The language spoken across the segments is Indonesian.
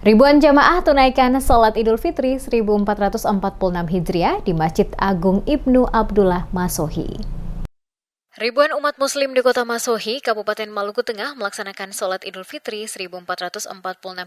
Ribuan jamaah tunaikan sholat Idul Fitri 1446 Hijriah di Masjid Agung Ibnu Abdullah Masohi. Ribuan umat muslim di Kota Masohi, Kabupaten Maluku Tengah melaksanakan sholat Idul Fitri 1446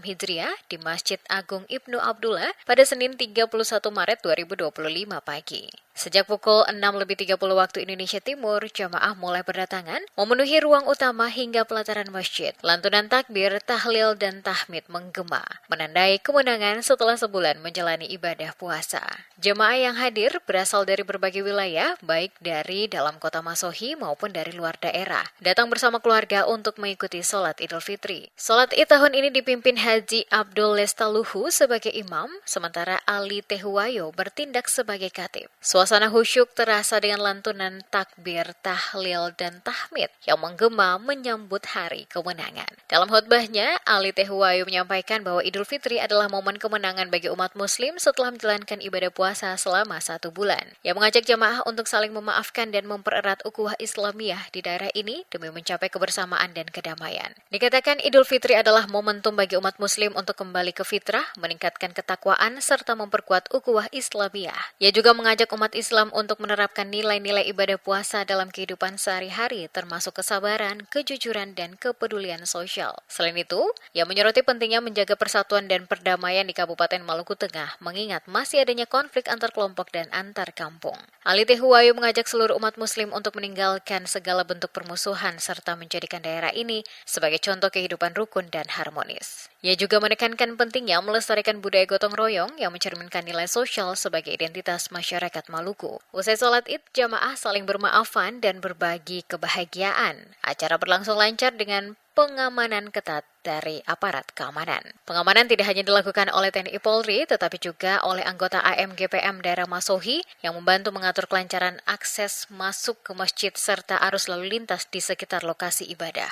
Hijriah di Masjid Agung Ibnu Abdullah pada Senin 31 Maret 2025 pagi. Sejak pukul 6.30 waktu Indonesia Timur, jamaah mulai berdatangan memenuhi ruang utama hingga pelataran masjid. Lantunan takbir, tahlil, dan tahmid menggema, menandai kemenangan setelah sebulan menjalani ibadah puasa. Jemaah yang hadir berasal dari berbagai wilayah, baik dari dalam Kota Masohi maupun dari luar daerah, datang bersama keluarga untuk mengikuti sholat Idul Fitri. Sholat Id tahun ini dipimpin Haji Abdul Lestaluhu sebagai imam, sementara Ali Tehuwayo bertindak sebagai khatib. Suasana khusyuk terasa dengan lantunan takbir, tahlil, dan tahmid yang menggema menyambut hari kemenangan. Dalam khutbahnya, Ali Tehuwayo menyampaikan bahwa Idul Fitri adalah momen kemenangan bagi umat muslim setelah menjalankan ibadah puasa selama 1 bulan. Ia mengajak jamaah untuk saling memaafkan dan mempererat ukhuwah Islamiyah di daerah ini demi mencapai kebersamaan dan kedamaian. Dikatakan Idul Fitri adalah momentum bagi umat muslim untuk kembali ke fitrah, meningkatkan ketakwaan, serta memperkuat ukhuwah Islamiyah. Ia juga mengajak umat Islam untuk menerapkan nilai-nilai ibadah puasa dalam kehidupan sehari-hari, termasuk kesabaran, kejujuran, dan kepedulian sosial. Selain itu, ia menyoroti pentingnya menjaga persatuan dan perdamaian di Kabupaten Maluku Tengah, mengingat masih adanya konflik antar kelompok dan antar kampung. Ali Tehuwayo mengajak seluruh umat muslim untuk meninggalkan segala bentuk permusuhan serta menjadikan daerah ini sebagai contoh kehidupan rukun dan harmonis. Ia juga menekankan pentingnya melestarikan budaya gotong royong yang mencerminkan nilai sosial sebagai identitas masyarakat Maluku. Usai sholat Id, jamaah saling bermaafan dan berbagi kebahagiaan. Acara berlangsung lancar dengan pengamanan ketat dari aparat keamanan. Pengamanan tidak hanya dilakukan oleh TNI Polri, tetapi juga oleh anggota AMGPM daerah Masohi yang membantu mengatur kelancaran akses masuk ke masjid serta arus lalu lintas di sekitar lokasi ibadah.